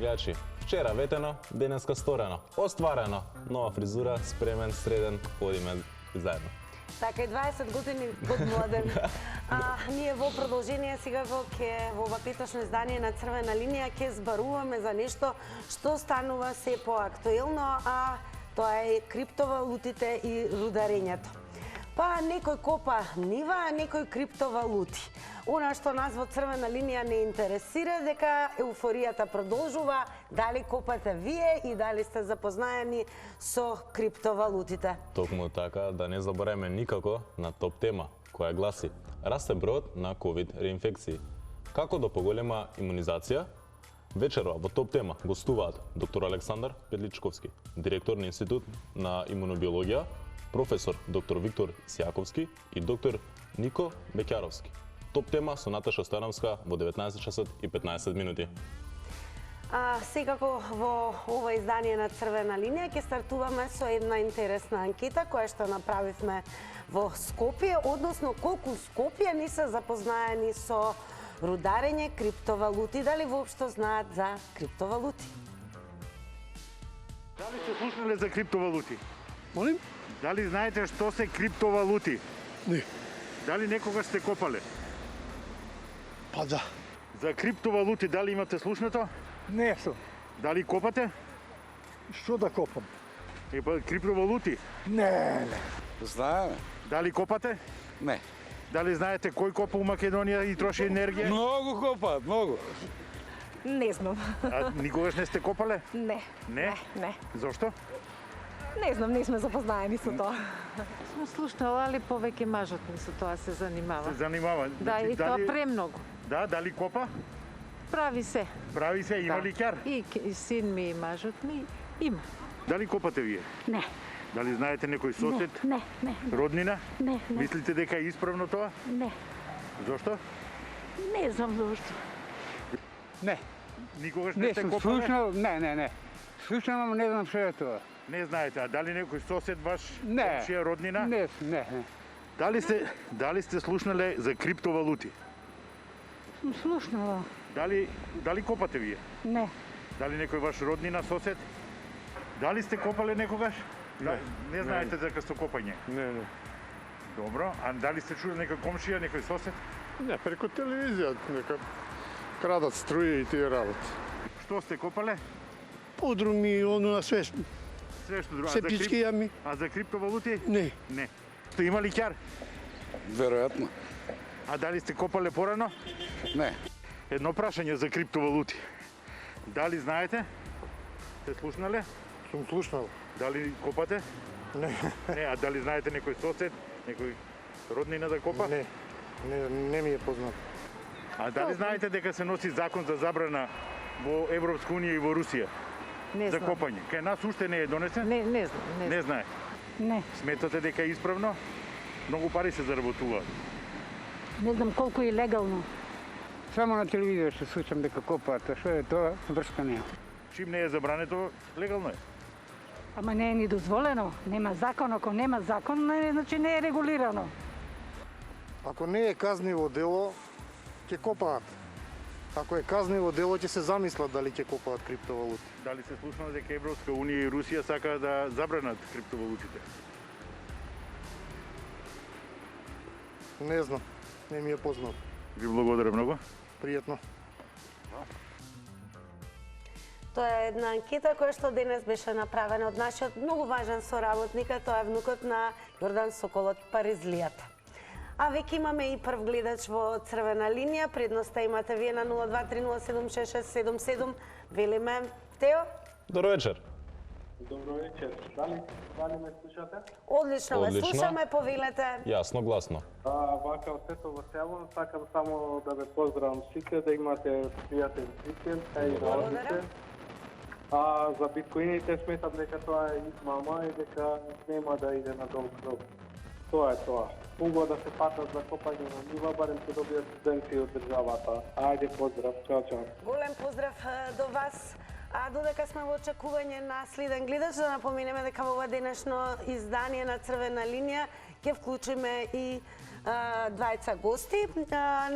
гледачи. Вчера ветено, денеска сторено. Остварено. Нова фризура, спремен, среден, ходиме заедно. Така и 20 години од младен. Ние во продолжение сега во ова петошно издание на Црвена линија ќе збаруваме за нешто што станува се поактуелно, а тоа е криптовалутите и рударењето. Па некој копа нива, а некој криптовалути. Она што нас во Црвена линија не интересира дека еуфоријата продолжува, дали копате вие и дали сте запознаени со криптовалутите. Токму така, да не забореме никако на топ тема, која гласи: расте бројот на ковид реинфекции. Како до поголема имунизација? Вечерва во топ тема гостуваат доктор Александар Петличковски, директор на Институт на имунобиологија, професор доктор Виктор Сјаковски и доктор Нико Бекјаровски. Топ тема со Наташа Стојановска во 19 часот и 15 минути. Секако во ова издание на Црвена линија ќе стартуваме со една интересна анкета која што направивме во Скопје, односно колку Скопје не се запознаени со рударење, криптовалути, дали воопшто знаат за криптовалути? Дали сте слушнале за криптовалути? Молим? Дали знаете што се криптовалути? Не. Дали некогаш сте копале? Па да. За криптовалути дали имате слушнато? Не сум. Дали копате? Што да копам? Па криптовалути. Не. Знаеме. Дали копате? Не. Дали знаете кој копа у Македонија и троши енергија? Многу копаат, многу. Не знам. А никогаш не сте копале? Не. Не? Не. Зошто? Не знам, не сме запознаени со тоа. Сум слушнала, али повеќе мажот ми со тоа се занимава. Се занимава. Да, и тоа премногу. Да, дали копа? Прави се. Прави се, има ли ќар? И син ми и мажот ми има. Дали копате вие? Не. Дали знаете некој сосед? Не. Роднина? Не. Мислите дека е исправно тоа? Не. Зошто? Не знам зошто. Не. Никогаш не Не сте сум копале? слушнал, не. Слушнам, ама не знам што е тоа. Не знаете, а дали некој сосед ваш, Не. комшија, роднина? Не. Дали сте слушнале за криптовалути? Сум слушнала. Дали копате вие? Не. Дали некој ваш роднина, сосед? Дали сте копале некогаш? Не знаете за копање? Не. Добро, а дали сте чули некој комшија, некој сосед? Не, преку телевизија нека крадат струја и тие работи. Што сте копале? Подруми, оно на све. Све што друго. Септички јами? А за криптовалути? Не. Не. Сте имали ќар? Веројатно. А дали сте копале порано? Не. Едно прашање за криптовалути. Дали знаете? Сте слушнале? Сум слушнал. Дали копате? Не. Не, а дали знаете некој сосед, некој роднина да копа? Не ми е познат. А дали знаете дека се носи закон за забрана во Европска унија и во Русија Не за знам. копање? Кај нас уште не е донесен? Не знам. Не знае. Не. Сметате дека е исправно? Многу пари се заработуваат. Не знам колку е легално. Само на телевизија се слушам дека копаат, а што е тоа, врска нема. Чим не е забрането, легално е. Ама не е ни дозволено. Нема закон. Ако нема закон, значи не е регулирано. Ако не е казниво дело, ќе копаат. Ако е казниво дело, ќе се замислат дали ќе копаат криптовалути. Дали се слушнало дека Европска унија и Русија сакаат да забранат криптовалутите? Не знам, не ми е познат. Ви благодарам многу. Пријатно. Тоа е една анкета која што денес беше направена од нашиот многу важен соработник, а тоа е внукот на Јордан Соколот Паризлијата. А веќе имаме и прв гледач во Црвена линија. Предноста имате вие на 0230766677. Велиме Тео. Добро вечер. Добро вечер. Дали ме слушате? Одлично ве Одлично. слушаме, повелете. Јасно, гласно. Вака од сето во село, сакам само да ве поздравам сите, да имате пријатен викенд, а и на одите. За биткоините сметам дека тоа е измама и дека нема да иде на долг рок. Тоа е тоа. Могува да се патат за копање на нива, барем ќе добијат субвенции од државата. Ајде, поздрав, чао. Голем поздрав до вас. А додека сме во очекување на следен гледач, да напоменеме дека во ова денешно издание на Црвена линија ќе вклучиме и двајца гости.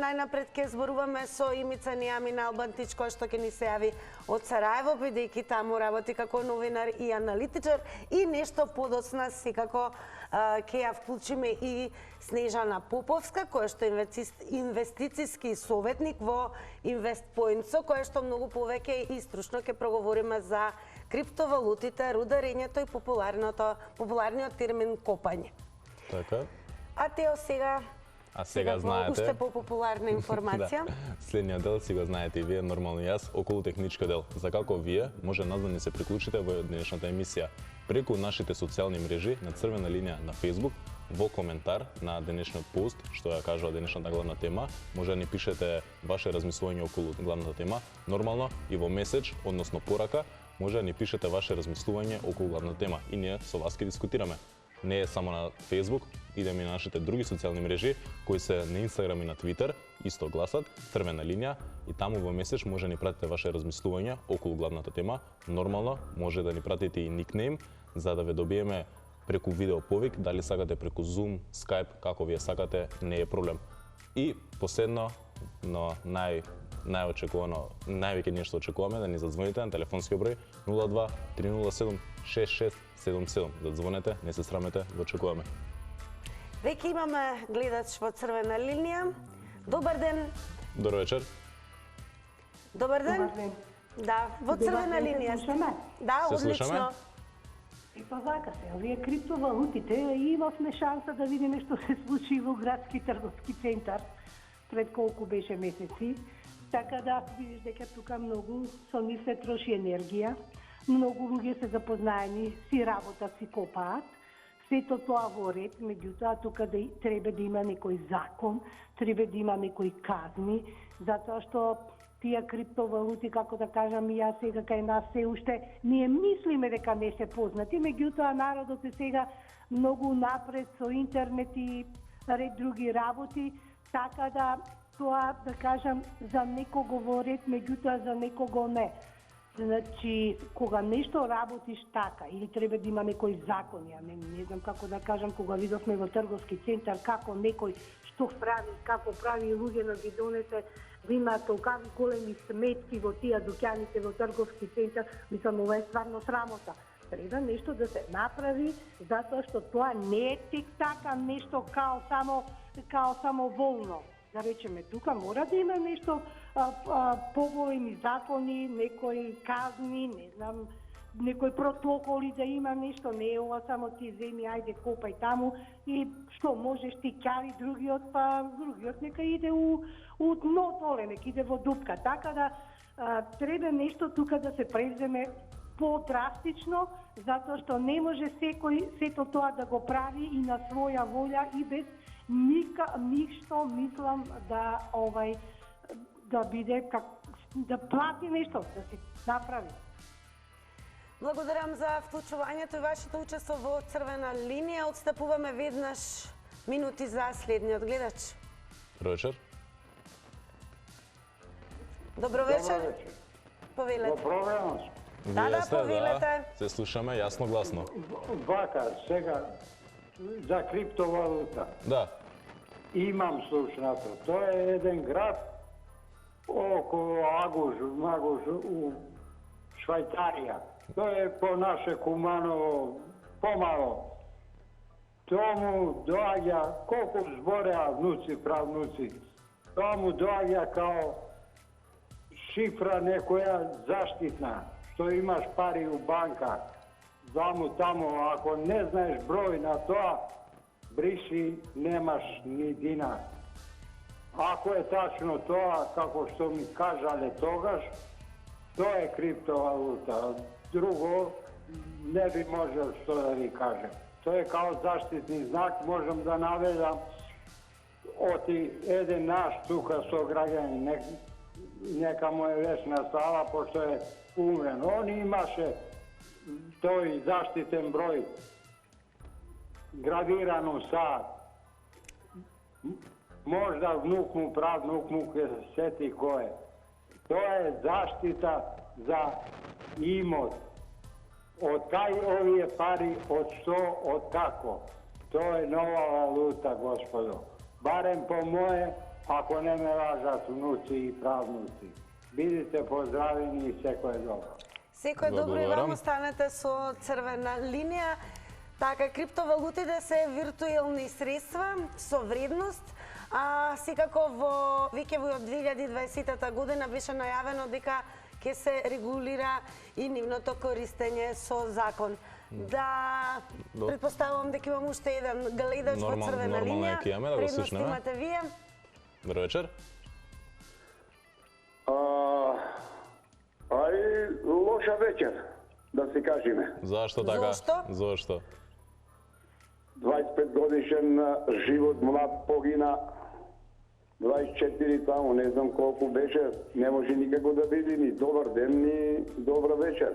Најнапред ќе зборуваме со Имица Нијамин Албантич, кој што ќе ни се јави од Сараево, бидејќи таму работи како новинар и аналитичар, и нешто подоцна секако ќе ја вклучиме и Снежана Поповска, која што е инвестицијски советник во Инвестпоинтсо, која што многу повеќе и стручно ќе проговориме за криптовалутите, рударењето и популарниот термин копање. Така. А Тео сега знаете, уште популарна информација. Следниот дел си го знаете и вие, нормално и јас, околу технички дел. За како вие може нас да ни се приклучите во денешната емисија преку нашите социјални мрежи на црвена линија на Facebook, во коментар на денешниот пост, што ја кажува денешната главна тема, може да ни пишете ваше размислување околу главната тема, нормално и во меседж, односно порака, може да ни пишете ваше размислување околу главната тема и ние со вас ќе дискутираме. Не е само на Facebook, идеме и на нашите други социјални мрежи, кои се на Instagram и на Twitter, исто гласат, црвена линија, и таму во меседж може да ни пратите ваше размислување околу главната тема. Нормално, може да ни пратите и никнейм, за да ве добиеме преку видео повик, дали сакате преку Zoom, Skype, како вие сакате, не е проблем. И последно, но најочекувано, највеќе нешто очекуваме, да ни зазвоните на телефонски број 02 307 6677. Да звонете, не се срамете, го очекуваме. Веќе имаме гледач во црвена линија. Добар ден. Добро вечер. Добар ден. Да, во црвена линија. Да, се одлично. Слушаме. И па вака се, овие криптовалутите, имавме шанса да видиме што се случи во градски трговски центар пред колку беше месеци. Така да видиш дека тука многу со нив се троши енергија, многу луѓе се запознаени, си работат, си копаат. Сето тоа во ред, меѓутоа тука треба да има некој закон, треба да има некои казни, затоа што тие криптовалути, како да кажам и јас сега кај нас се уште, ние мислиме дека не се познати, меѓутоа народот е сега многу напред со интернет и ред други работи, така да тоа, да кажам, за некого во ред, меѓутоа за некого не. Значи, кога нешто работиш така, или треба да има некој закон, ја не знам како да кажам, кога видовме во трговски центар, како некој што прави, како прави луѓе на ги донесе, да има толкави големи сметки во тие дуќаните во трговски центар, мислам, ова е стварно срамота. Треба нешто да се направи, затоа што тоа не е тик така нешто као само волно. Да речеме, тука мора да има нешто поголеми закони, некои казни, не знам, некои протоколи да има нешто, не е ова само ти земи, ајде копај таму и што можеш ти ќари другиот, па другиот нека иде у дно доле, нека иде во дупка. Така да треба нешто тука да се преземе по-драстично, затоа што не може секој сето тоа да го прави и на своја волја и без ништо, мислам да да биде да плати нешто, да се направи. Благодарам за вклучувањето и вашето учество во црвена линија. Отстапуваме веднаш минути за следниот гледач. Добро вечер. Добро вечер. Повелете. Добро Да, повелете. Се слушаме јасно гласно. Вака, сега за криптовалута. Да. Имам слушнато. Тоа е еден град околу Агуш у Швајцарија. Тоа е по наше Куманово помало. Тоа му доаѓа, колку збореа внуци, правнуци, тоа му доаѓа као шифра некоја заштитна, што имаш пари у банка. Таму, ако не знаеш број на тоа, бриши, немаш ни динар. Ако е тачно тоа, како што ми кажале тогаш, тоа е криптовалута. Друго, не би можел што да ви кажем. Тоа е као заштитни знак, можам да наведам оти еден наш тука сограѓанин, нека му е вечна слава, пошто е умен. Он имаше тој заштитен број гравирано са, можда внук му, правнук му ке сети кој е. Тоа е заштита за имот. Од кај овие пари, од што, од како. Тоа е нова валута, господо. Барем по мое, ако не ме лажат внуци и правнуци. Бидите поздравени и секое добро. Секое добро и вам, останете со црвена линија. Така, криптовалутите се виртуелни средства со вредност. Секако веќе во 2020 година беше најавено дека ќе се регулира и нивното користење со закон. Да, предпоставувам дека имам уште еден гледач во црвена линија. Предност имате вие. Добро вечер. Лоша вечер, да се кажеме. Зашто така? Зошто? 25 годишен живот млад погина, 24 таму, не знам колку беше, не може никако да биде ни добар ден, ни добра вечер.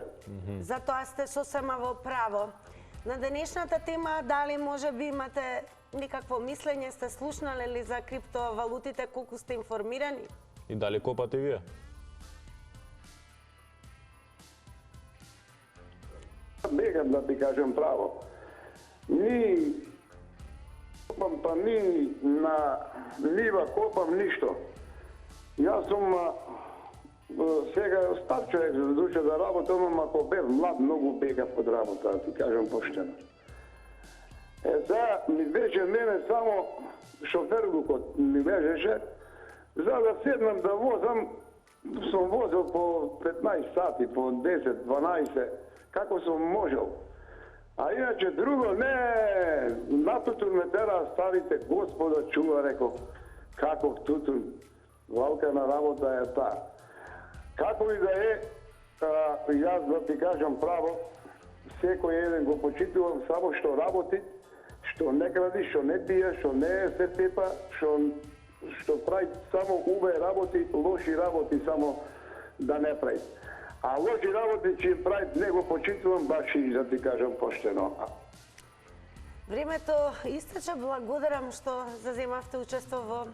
Затоа сте сосема во право. На денешната тема, дали може би имате некакво мислење, сте слушнале ли за криптовалутите, колку сте информирани? И дали копате вие? Бегам да ти кажем право. Ни копам, па ни на нива копам ништо. Јас сум сега стар човек за душа да работам, ама ако бев млад, многу бегав од работа, да ти кажем поштено. Сега ми беше мене само шоферлукот ми бежеше, за да седнам да возам, сум возил по 15 сати, по 10-12, како сум можел. А иначе друго, не, натутун ме тера старите, Господа чува, реков, каков тутун, валка на работа е та. Како и да е, јас да ти кажам право, секој еден го почитувам само што работи, што не кради, што не пие, што не се тепа, што прави само уве работи, лоши работи само да не прави. А лоши работи че прави, не го почитувам баш и да ти кажам поштено. Времето истече, благодарам што заземавте учество во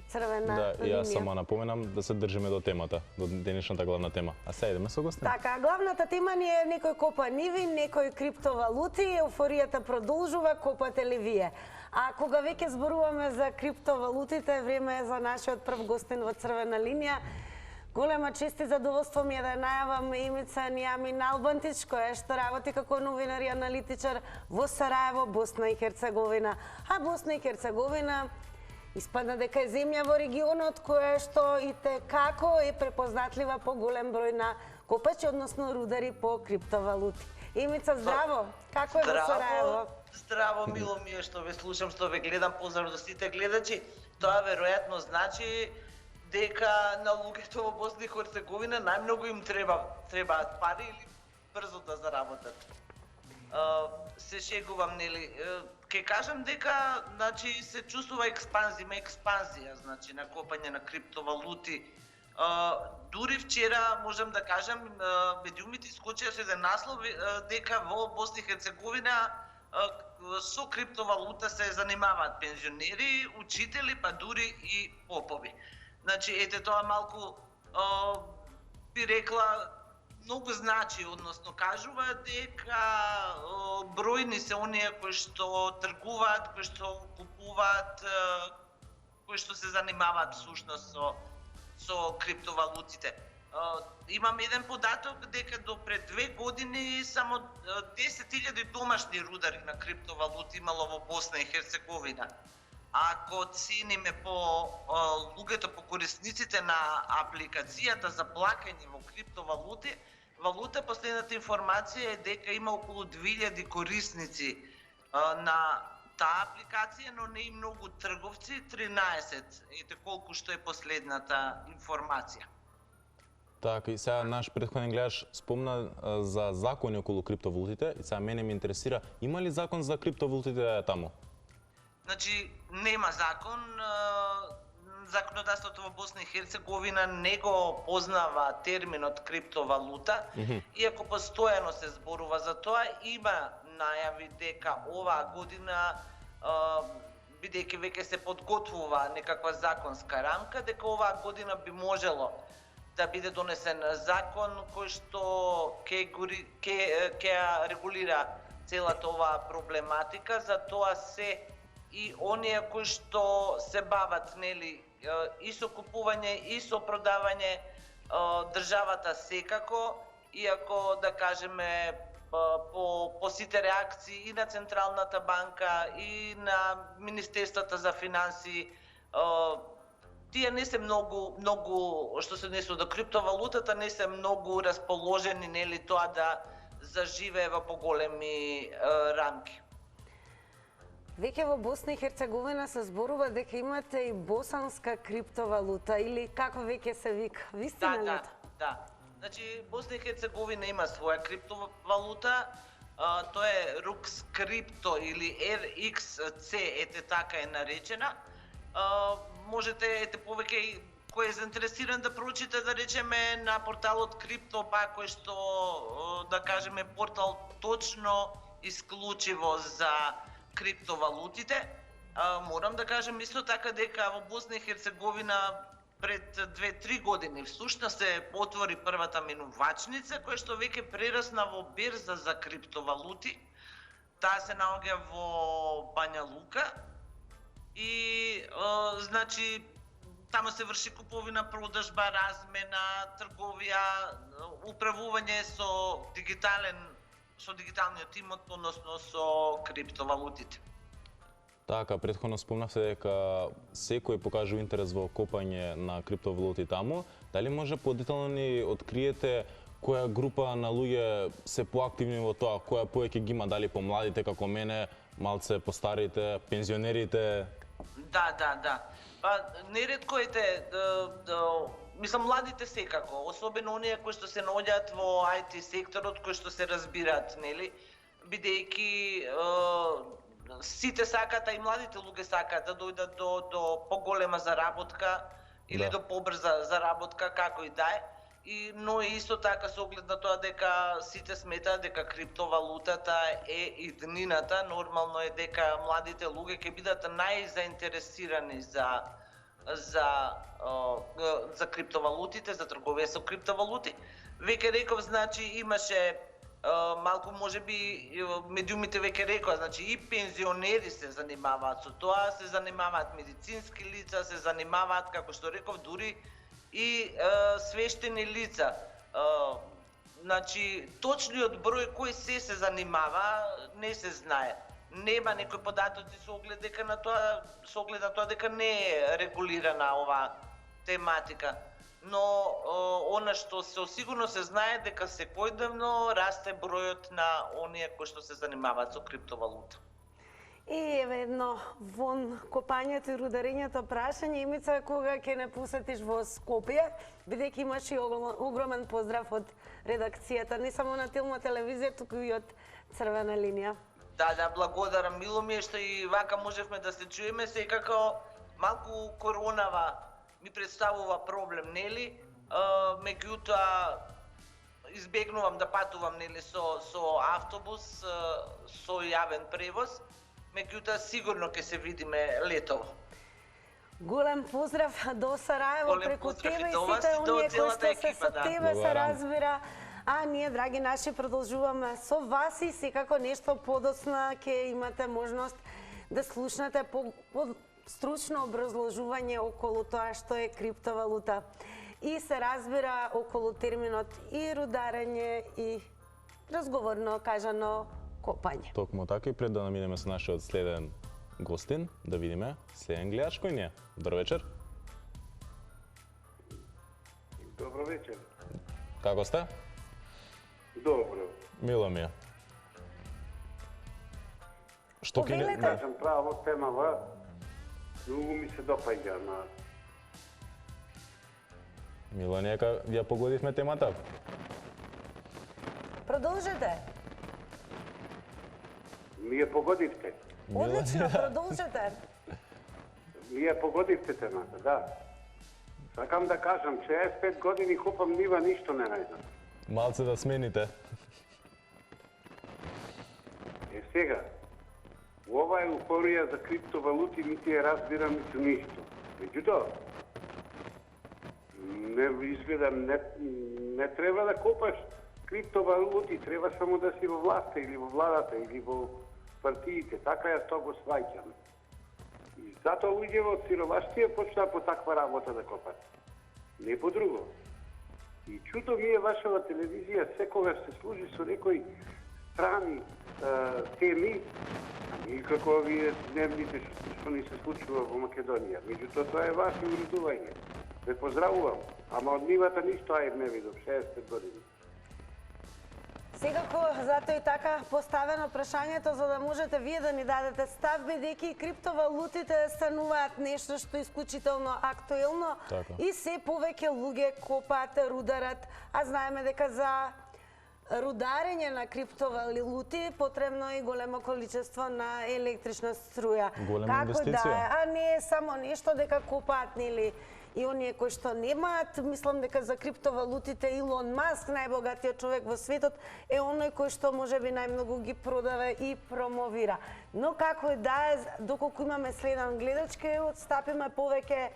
црвена линија. Да, и јас само напоменам да се држиме до темата, до денешната главна тема. А сега идеме со гостин. Така, главната тема ни е некој копа ниви, некој криптовалути, еуфоријата продолжува, копате ли вие? А кога веќе зборуваме за криптовалутите, време е за нашиот прв гостин во црвена линија. Голема чест и задоволство ми е да најавам Имица Нијамин Албантич, која што работи како новинар и аналитичар во Сараево, Босна и Херцеговина. А Босна и Херцеговина испадна дека е земја во регионот која што и како е препознатлива по голем број на копачи, односно рудари по криптовалути. Имица, здраво! Како е во Сараево? Здраво, мило ми е што ве слушам, што ве гледам, поздрав до сите гледачи. Тоа веројатно значи дека на луѓето во Босна и Херцеговина најмногу им требаат пари или брзо да заработат. Се шегувам, нели? Ке кажам дека, значи, се чувствува експанзија, значи, на копање на криптовалути. Дури вчера, можам да кажам, медиумите искочија со еден наслов дека во Босна и Херцеговина со криптовалута се занимаваат пензионери, учители, па дури и попови. Значи, ете тоа малку, би рекла, многу значи, односно кажува дека бројни се оние кои што тргуваат, кои што купуваат, кои што се занимаваат всушност со криптовалутите. Имам еден податок дека до пред 2 години само 10.000 домашни рудари на криптовалути имало во Босна и Херцеговина. Ако цениме по луѓето, по корисниците на апликацијата за плаќање во криптовалути, последната информација е дека има околу 2000 корисници на таа апликација, но не и многу трговци, 13. Ете колку што е последната информација. Така, и сега наш претходен гледаш спомна за закони околу криптовалутите и сега мене ме интересира, има ли закон за криптовалутите таму? Значи, нема закон. Законодавството во Босна и Херцеговина не го познава терминот криптовалута, иако постојано се зборува за тоа, има најави дека оваа година, бидејќи веќе се подготвува некаква законска рамка, дека оваа година би можело да биде донесен закон кој што ќе регулира целата оваа проблематика, за тоа се и оние кои што се бават, нели, и со купување и со продавање, државата секако, иако да кажеме по сите реакции и на Централната банка и на Министерството за финансии, тие не се многу што се однесува до криптовалутата, не се многу расположени, нели, тоа да заживее во поголеми рамки. Веќе во Босна и Херцеговина се зборува дека имате и босанска криптовалута или како веќе се вика. Вистина ли? Да. Значи, Босна и Херцеговина има своја криптовалута, тоа е RUX Crypto или RXC, ете така е наречена. Можете, ете повеќе кој е заинтересиран да проучите, да речеме, на порталот Крипто, кој што, да кажеме, портал точно исклучиво за криптовалутите. Морам да кажем исто така дека во Босна и Херцеговина пред 2-3 години всушност се отвори првата минувачница, која што веќе прерасна во берза за криптовалути. Таа се наоѓа во Бања Лука и значи таму се врши куповина, продажба, размена, трговија, управување со дигиталниот имот, односно со криптовалутите. Така, претходно спомнавте дека секој покажува интерес во копање на криптовалути таму. Дали може подетално ни откриете која група на луѓе се поактивни во тоа, која повеќе ги има, дали помладите како мене, малце постарите, пензионерите? Да. Неретко мислам, младите секако, особено оние кои што се наоѓаат во IT секторот, кои што се разбираат, нели, бидејќи сите сакаат, а и младите луѓе сакаат да дојдат до поголема заработка или до побрза заработка, како и да е. Но исто така со оглед на тоа дека сите сметаат дека криптовалутата е иднината, нормално е дека младите луѓе ќе бидат најзаинтересирани за криптовалутите, за трговија со криптовалути. Веќе реков, значи имаше малку можеби медиумите веќе рекоа, значи и пензионери се занимаваат со тоа, се занимаваат медицински лица, се занимаваат, како што реков, дури и свештени лица. Значи, точниот број кој се занимава не се знае. Нема некои податоци со оглед на тоа дека не е регулирана оваа тематика. Но она што сигурно се знае дека секојдневно расте бројот на оние кои што се занимаваат со криптовалута. И едно вон копањето и рударењето прашање, Имица, кога ќе не посетиш во Скопје, бидејќи имаш и огромен поздрав од редакцијата, не само на Телма телевизија, туку и од Црвена линија. Да, благодарам, мило ми е што и вака можевме да се чуеме, секако малку коронава ми представува проблем, нели? Меѓутоа избегнувам да патувам, нели, со автобус, со јавен превоз. Меѓутоа сигурно ќе се видиме летово. Голем поздрав до Сараево преку тебе и сите оние кои што се со тебе се разбира. А ние, драги наши, продолжуваме со вас и секако нешто подоцна ќе имате можност да слушнете по стручно образложување околу тоа што е криптовалута. И се разбира околу терминот и рударење и разговорно кажано копање. Токму така, и пред да наминеме со нашиот следен гостин, да видиме следен гледач кој ни е. Добро вечер. Добро вечер. Како сте? Добро. Мило ми е. Што ќе не кажам право темава, многу ми се допаѓа на Мило, нека ја погодивме темата. Продолжете. Ми ја погодивте. Одлично, продолжете. Ми ја погодивте темата, да. Сакам да кажам, че 5 години купам нива, ништо не најдам. Малце да смените. Сега, ова еуфорија за криптовалути нити ја разбирам ниту ништо. Меѓутоа, не изгледа, не треба да купаш криптовалути, треба само да си во власта или во владата или во партиите. Така јас тоа го сваќам. И затоа луѓето од сиромаштија почнаа по таква работа да копат. Не по друго. И чудо ми е вашава телевизија секогаш се служи со некои страни теми, никако вие дневните што ни се случува во Македонија. Меѓутоа тоа е ваше уредување. Ве поздравувам, ама од нивата ништо ајд не видов, 60 години. Секако, затоа и така поставено прашањето за да можете вие да ни дадете став, бидејќи криптовалутите стануваат нешто што е исклучително актуелно и се повеќе луѓе копаат, рударат, а знаеме дека за рударење на криптовалути потребно и големо количество на електрична струја. Голема инвестиција. А не е само нешто дека копаат, нели, и оние кои што немаат. Мислам дека за криптовалутите Илон Маск, најбогатиот човек во светот, е оној кој што можеби најмногу ги продава и промовира. Но како и да е, доколку имаме следен гледач, ќе отстапиме повеќе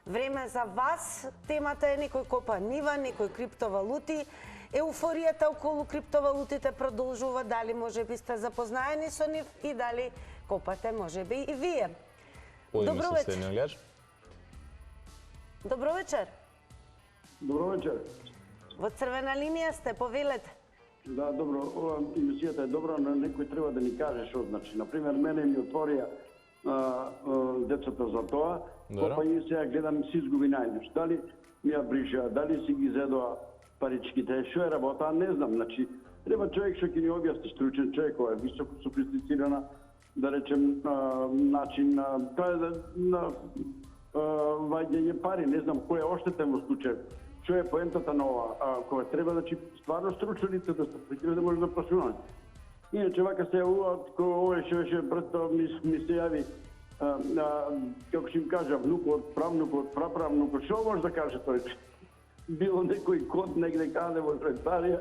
време за вас. Темата е некој копа нива, некој криптовалути. Еуфоријата околу криптовалутите продолжува, дали можеби сте запознаени со нив и дали копате можеби и вие. Добро вечер. Добро вечер. Добро вечер. Во црвена линија сте, повелете. Да, добро. Ова емисијата е добра, но некој треба да ни каже што значи. Например, мене ми отворија децата за тоа, па и сега гледам си изгуби најдеш. Дали ми ја брижа, дали си ги зедоа паричките, што е работа, не знам. Значи, треба човек што ќе ни објасни, стручен човек, кој е високо софистицирана, да речем, начин, тоа е на ваѓање пари, не знам кој е оштетен во случај. Што е поентата на ова? Кој треба, значи, стварно стручно лице да се прикрива да може да прашуваме. Иначе вака се јавуваат, кој овој што беше брато ми се јави, како ќе им кажа, внукот, правнукот, праправнукот, што може да каже тој? Било некој код негде каде во Швајцарија,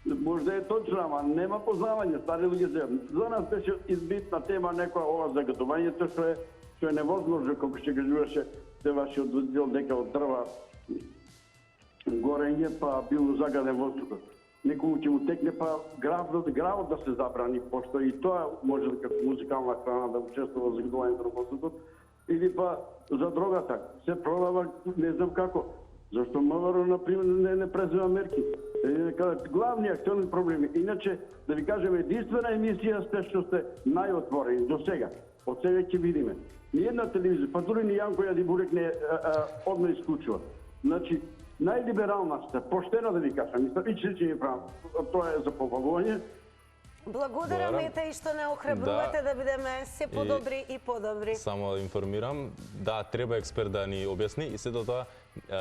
можда е точно, ама нема познавање, стари луѓе се. За нас беше избитна тема некоја ова загадувањето, што е невозможно, како ще кажуваше се вашиот водител, дека од дрва горење, па било загаден воздухот. Некому ќе му текне, па гравот да се забрани, пошто и тоа може како музикална храна да учествува во загадувањето на воздухот, или па за дрогата. Се продава, не знам како. Зашто МВР, например, не презема мерки. Главни актуелни проблеми. Иначе, да ви кажем, единствена емисија сте што сте најотворени до сега. Од сега ќе видиме. Ни една телевизија, па дури ни Јанко Јадибурек не одма исклучува. Значи, најлиберална сте, поштена да ви кажам. Мислам, и че ми правам. Тоа е за побавување. Благодарам и што не охрабрувате да бидеме се подобри и подобри. Само да информирам, да, треба експерт да ни објасни и се до тоа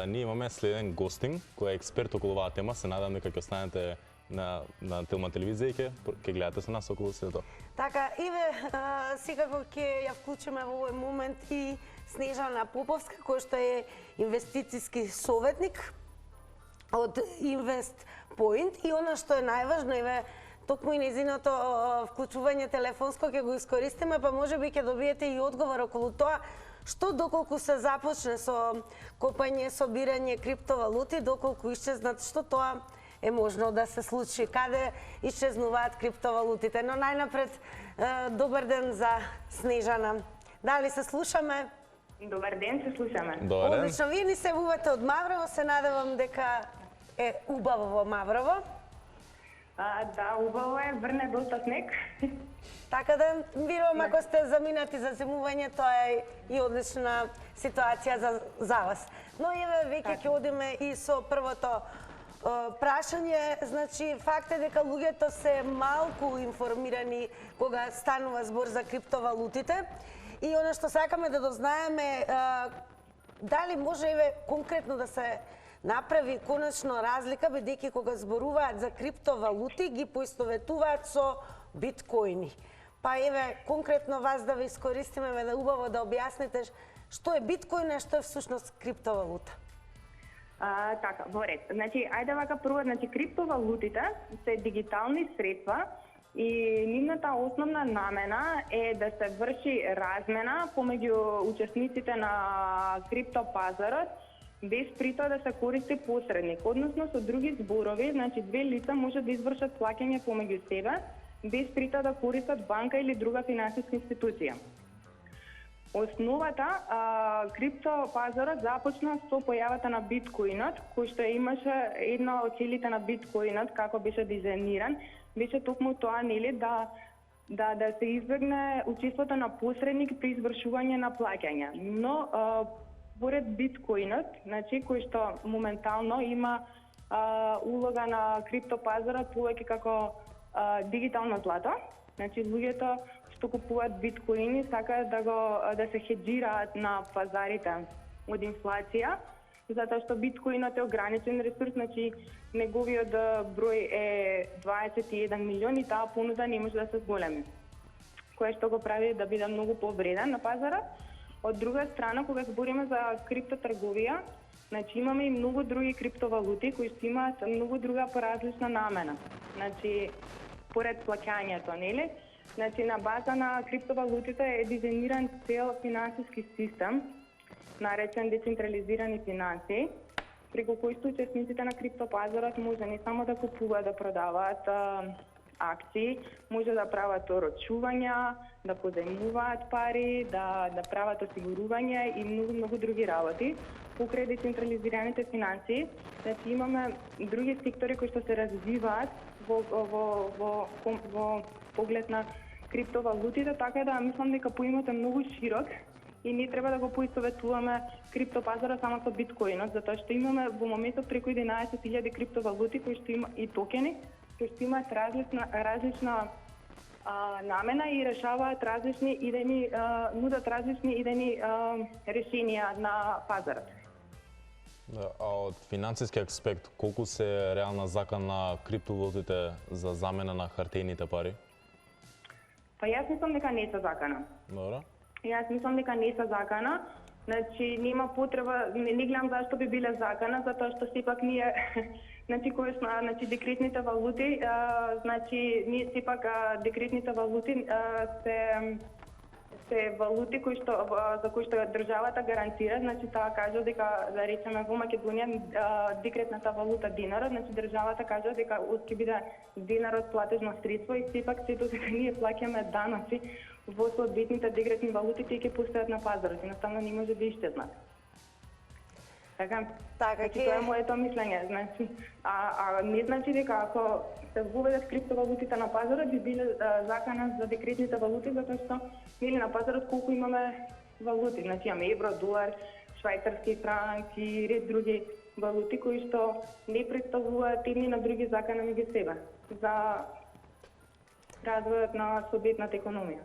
ние имаме следен гостинг кој е експерт околу оваа тема. Се надам дека ќе останете на Телма телевизија и ќе гледате со нас околу се тоа. Така, Иве, секако ќе ја вклучиме во овој момент и Снежана Поповска, која што е инвестициски советник од Invest Point и она што е најважно, Иве, токму и нејзиното вклучување телефонско ќе го искористиме, па можеби ќе добиете и одговор околу тоа што доколку се започне со копање, собирање криптовалути, доколку исчезнат, што тоа е можно да се случи, каде исчезнуваат криптовалутите. Но најнапред, добар ден за Снежана. Дали се слушаме? Добар ден, се слушаме. Одлично, вие ни се јавувате од Маврово, се надевам дека е убаво во Маврово. Да, убаво е, врне доста снег. Така да, верувам, ако сте заминати за зимување, тоа е и одлична ситуација за вас. Но еве, веќе ќе одиме и со првото прашање. Значи, факт е дека луѓето се малку информирани кога станува збор за криптовалутите. И оно што сакаме да дознаеме, дали може еве конкретно да се направи конечно разлика, бидејќи кога зборуваат за криптовалути, ги поистоветуваат со биткоини. Па еве, конкретно вас да ви искористиме, да убаво да објасните што е биткоин, а што е всушност криптовалута. Така, во ред. Значи, ајде вака прво, значи криптовалутите се дигитални средства и нивната основна намена е да се врши размена помеѓу учесниците на криптопазарот без при тоа да се користи посредник, односно со други зборови, значи две лица може да извршат плаќање помеѓу себе без при тоа да користат банка или друга финансиска институција. Основата, криптопазарот започна со појавата на биткоинот, кој што имаше една од целите на биткоинот, како беше дизајниран, беше токму тоа, нели, да се избегне учеството на посредник при извршување на плаќање. Но поред биткоинот, значи кој што моментално има улога на криптопазарот повеќе како дигитално злато, значи луѓето што купуваат биткоини сакаат да се хеджираат на пазарите од инфлација, затоа што биткоинот е ограничен ресурс, значи неговиот број е 21 милиони, таа понуда не може да се зголеми, кое што го прави да биде многу повреден на пазарот. Од друга страна, кога збориме за криптотрговија, значи имаме и многу други криптовалути кои што имаат многу друга поразлична намена. Значи поред плаќањето, нели? Значи на база на криптовалутите е дизајниран цел финансиски систем, наречен децентрализирани финанси, преку кој што учесниците на криптопазарот може не само да купуваат, да продаваат акции, може да прават орочувања, да позајмуваат пари, да прават осигурување и многу други работи. Покрај децентрализираните финанси, значи имаме други сектори кои што се развиваат во поглед на криптовалутите, така да мислам дека поимот е многу широк и не треба да го поистоветуваме криптопазарот само со биткоинот, затоа што имаме во моментот преку 11.000 криптовалути кои што има и токени, кои што имаат различна намена и решаваат различни идејни, нудат различни идејни решенија на пазарот. А од финансиски аспект, колку се реална закана криптовалутите за замена на хартиените пари? Па јас мислам дека не се закана. Добро. Јас мислам дека не се закана. Значи нема потреба, не гледам зашто би биле закана, затоа што сепак ние значи кои значи декретните валути, значи ние сепак декретните валути се валути за кои што државата гарантира, значи таа кажа дека, да речеме, во Македонија декретната валута динарот, значи државата кажа дека ќе биде динарот платежно средство и сепак сето дека ние плаќаме даноци во соодветните декретни валути, тие ќе постојат на пазарот, едноставно не може да ишчезнат. Така, значи тоа е моето мислење, значи, не значи дека ако се воведат криптовалутите на пазарот би биле закана за декретните валути, затоа што нели на пазарот колку имаме валути, значи имаме евро, долар, швајцарски франк и ред други валути кои што не представуваат едни на други закана меѓу себе за развојот на соодветната економија.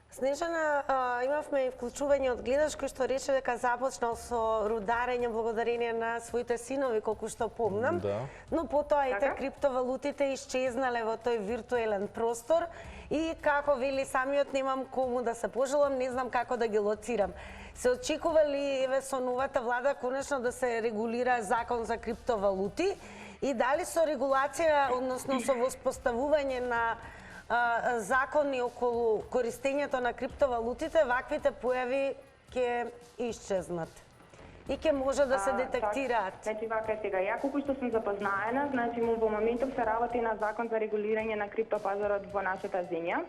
Снежана, имавме и вклучување од гледач кој што рече дека започнал со рударење благодарение на своите синови, колку што помнам. Да. Но потоа и криптовалутите исчезнале во тој виртуелен простор и како вели самиот немам кому да се пожелам, не знам како да ги лоцирам. Се очекува ли еве со новата влада конечно да се регулира закон за криптовалути и дали со регулација, односно со воспоставување на закони околу користењето на криптовалутите, ваквите појави ќе исчезнат и ќе може да се детектираат? Значи вака е сега, ја колку што сум запознаена, значи во моментов се работи на закон за регулирање на криптопазарот во нашата земја.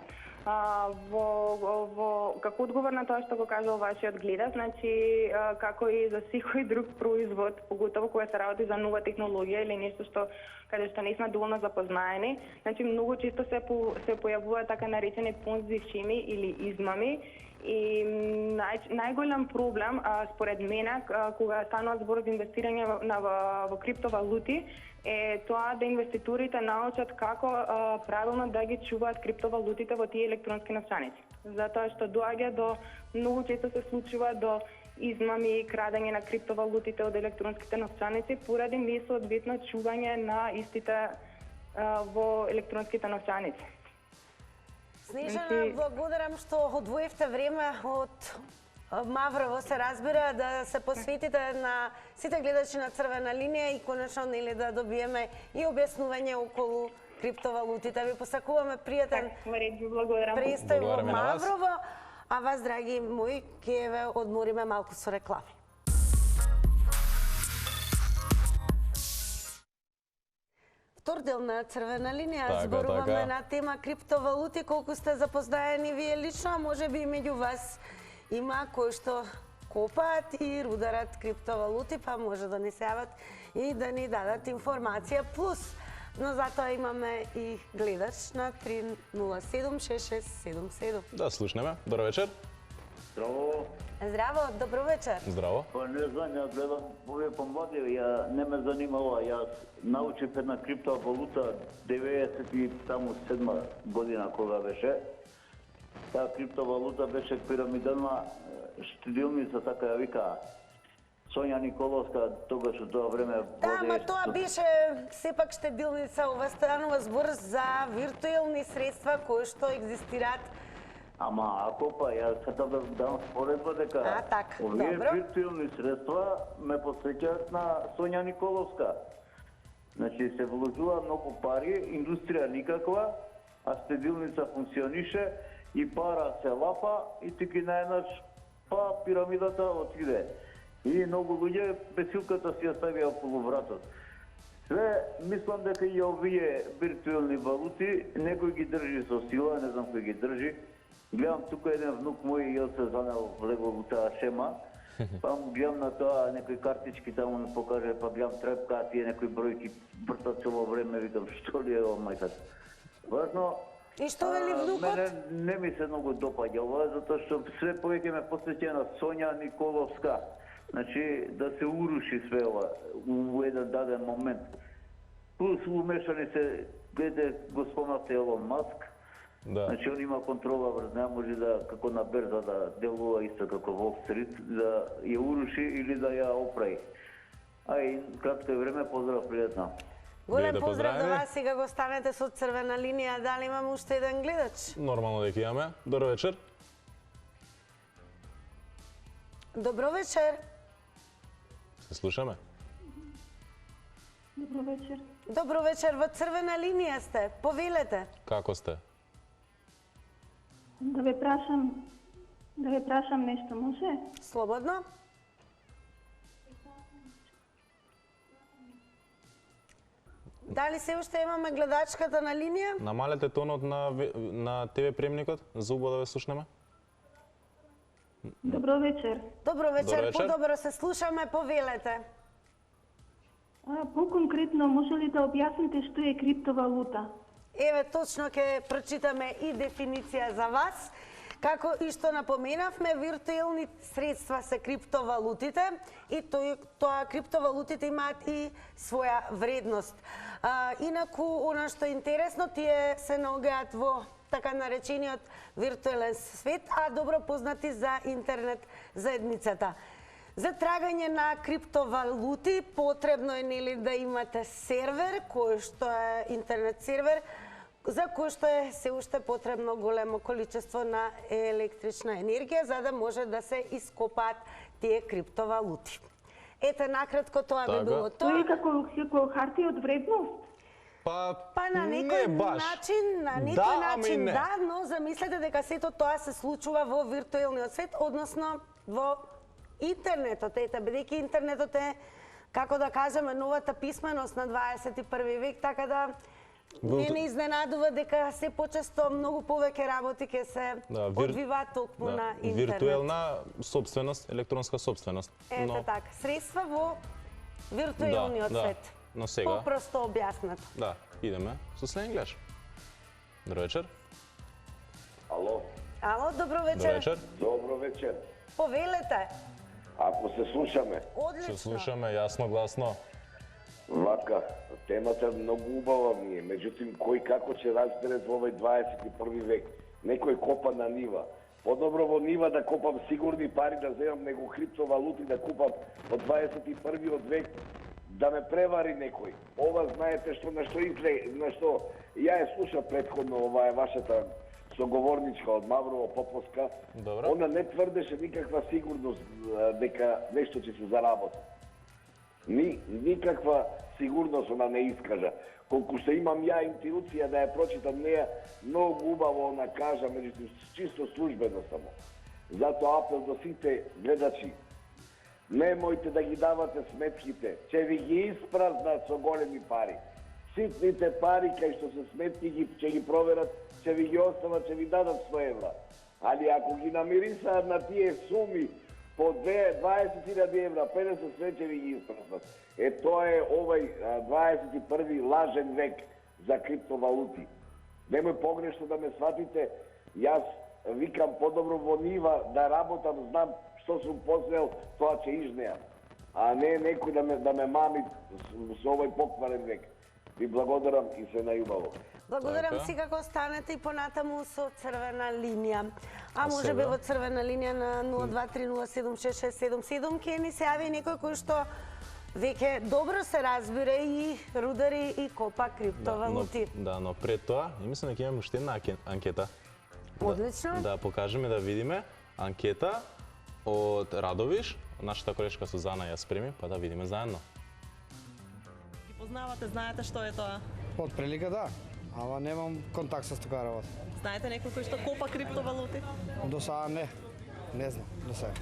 Како одговор на тоа што го кажал вашиот гледач, значи како и за секој друг производ, поготово кога се работи за нова технологија или нешто што каде што не сме доволно запознаени, значи многу често се појавуваат така наречени понзи схеми или измами. И најголем проблем, според мене, кога станува збор за инвестирање во криптовалути, е тоа да инвеститорите научат како правилно да ги чуваат криптовалутите во тие електронски новчаници. Затоа што доаѓа до, многу често се случува до измами и крадење на криптовалутите од електронските новчаници поради несоодветно чување на истите во електронските новчаници. Снежана, благодарам што одвоивте време од Маврово, се разбира, да се посветите на сите гледачи на Црвена линија и конечно нели да добиеме и објаснување околу криптовалутите. Ви посакуваме пријатен престој во Маврово, а вас, драги мои, ќе ве одмориме малку со реклами. Втор дел на Црвена линија, зборуваме на тема криптовалути, колку сте запознаени вие лично, а може би и меѓу вас има кои што копаат и рударат криптовалути, па може да ни се јават и да ни дадат информација плюс. Но затоа имаме и гледач на 307-6677. Да, слушнеме. Добро вечер. Здраво. Здраво, добро вечер. Здраво. Па не знам, ја гледам овие помлади, ја не ме занимало, јас научив една криптовалута 97 година кога беше. Таа криптовалута беше пирамидална штедилница, така ја вика Сонја Николовска, тогаш од тоа време воде... Да, ама тоа беше сепак штедилница, ова станува збор за виртуелни средства кои што екзистираат. Ама ако па, јас сакам да дам споредба дека овие виртуелни средства ме посеќаат на Сонја Николовска. Значи се вложува многу пари, индустрија никаква, а штедилница функционише и пара се лапа и тики најнаш па пирамидата отиде. И многу луѓе бесилката си ја ставија околу вратот. Све, мислам дека и овие виртуелни валути некој ги држи со сила, не знам кој ги држи. Гледам тука еден внук мој и јас се занел влегол во таа шема. Па му гледам на тоа некои картички таму ми покаже, па гледам трепка, тие некои бројки бртат цело време, викам што ли е ова мајката. Важно, и што вели внукот? Мене не ми се многу допаѓа ова, затоа што све повеќе ме посеќа на Сонја Николовска. Значи, да се уруши све ова у еден даден момент. Плюс умешани се, гледе, го спомнавте Елон Маск. Да. Значи, он има контрола врз неа, може да, како на берза, да делува исто како Wall Street, да ја уруши или да ја оправи. А и кратко време, поздрав, пријатно. Голем поздрав до вас, сега го станете со црвена линија, дали имаме уште еден гледач? Нормално дека имаме. Добро вечер. Добро вечер. Се слушаме. Добро вечер. Добро вечер, во црвена линија сте. Повелете. Како сте? Да ве прашам нешто, може? Слободно. Дали се уште имаме гледачката на линија? Намалете тонот на ТВ премникот за убаво да ве слушнеме. Добро вечер. Добро вечер, подобро се слушаме, повелете. По-конкретно, може ли да објасните што е криптовалута? Еве, точно ќе прочитаме и дефиниција за вас. Како и што напоменавме, виртуелни средства се криптовалутите и тоа криптовалутите имаат и своја вредност. Инаку, она што е интересно, тие се наоѓаат во така наречениот виртуелен свет, а добро познати за интернет заедницата. За трагање на криптовалути потребно е нели да имате сервер, кој што е интернет сервер, за кој што е се уште потребно големо количество на електрична енергија за да може да се ископаат тие криптовалути. Ете накратко тоа би било тоа. Тоа е како хартија од вредност? Па на некој начин, да, но замислете дека сето тоа се случува во виртуелниот свет, односно во интернетот. Ете, бидејќи интернетот е, како да кажеме, новата писменост на 21 век, така да не изненадува дека се почесто многу повеќе работи ќе се одвиваат токму на интернет. Виртуелна собственост, електронска собственост. Ете така, средства во виртуелниот свет. Но сега... Попросто објаснато. Да, идеме со следен гледач. Добро вечер. Ало. Ало, добро вечер. Добро вечер. Добро вечер. Повелете. Ако се слушаме. Одлично. Се слушаме, јасно, гласно. Вака, темата многу убава ми е, меѓутоа кој како ќе разбере во овој 21 век. Некој копа на нива. Подобро во нива да копам сигурни пари, да земам него криптовалути, да купам во 21 век, да ме превари некој. Ова знаете што на што ја е слушав претходно, ова е вашата соговорничка од Маврово Поповска. Добро. Она не тврдеше никаква сигурност дека нешто ќе се заработи. Никаква сигурност она не искажа. Колку што имам ја интуиција да ја прочитам неја, многу убаво она кажа, меѓутоа чисто службено само. Затоа апел до сите гледачи. Немојте да ги давате сметките, ќе ви ги испразнат со големи пари. Ситните пари кај што се сметки ќе ги проверат, ќе ви ги остават, ќе ви дадат 100 евра. Али ако ги намирисаат на тие суми по 20.000 евра, 50 свечеви ги испраснат. Тоа е овај 21 лажен век за криптовалути. Немој погрешно да ме сватите, јас викам подобро во нива да работам, знам што сум посрел, тоа ќе изнеам. А не некој да ме мами со овој покварен век. Ви благодарам и се најубаво. Благодарам си како станете и понатаму со црвена линија. А може би во црвена линија на 0230766777 ќе ни се јави некој кој што веќе добро се разбира и рудари и копа криптовалути. Да, но пред тоа, мислам дека имаме уште една анкета. Одлично. Да покажеме, да видиме анкета од Радовиш, нашата колешка Сузана ја спреми, па да видиме заедно. Ги познавате, знаете што е тоа? Од прилика да, ама немам контакт со тука работа. Знаете некој кој што копа криптовалути? До сега не знам, до сега.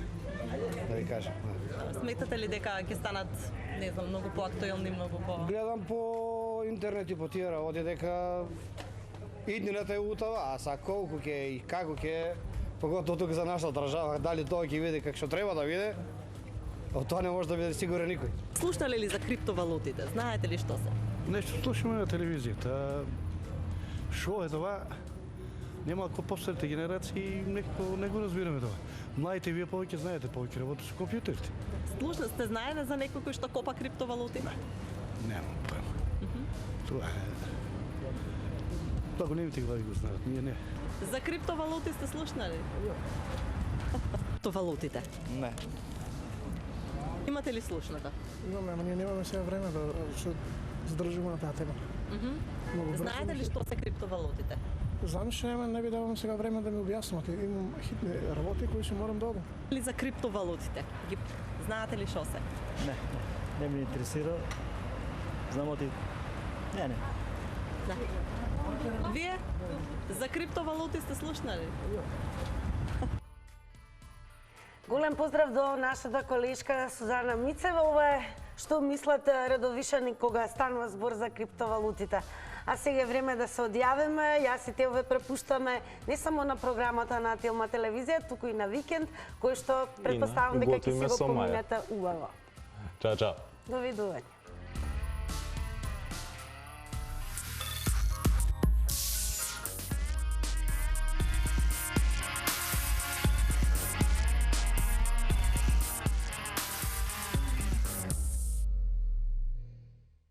Да ви кажам. Сметате ли дека ќе станат, не знам, многу поактуелни, многу по... Гледам по интернет и по тие работи дека иднината е утава, а са колку ќе и како ќе, поготово тука за наша држава, дали тоа ќе биде како што треба да биде, од тоа не може да биде сигурен никој. Слушнале ли за криптовалутите? Знаете ли што се? Нешто слушаме на телевизијата. Шо е тоа? Нема како повторите генерации, некако не го разбираме тоа. Младите вие повеќе знаете, повеќе работите со компјутерите. Слушна сте знаеле за некој кој што копа криптовалути? Немам појма. Тоа е... Тоа големите глави го знаат, ние не. За криптовалути сте слушнали? Криптовалутите? Не. Имате ли слушната? Имаме, ама ние немаме сега време да се задржиме на таа тема. Знаете ли што се криптовалутите? Знам, че не би давам сега време да ми објаснувате. Имам хитни работи кои се морам да одам. Ли за криптовалутите? Знаете ли што се? Не ми интересира. Знам оти... Не. Вие? За криптовалути сте слушнали? Голем поздрав до нашата колешка Сузана Мицева. Ова е што мислат редовишани кога станува збор за криптовалутите. А сега е време да се одјавиме. Јас и те ве препуштаме не само на програмата на Телма телевизија, туку и на викенд, кој што предпоставам дека ќе си го поминете убаво. Чао, чао. Довидување.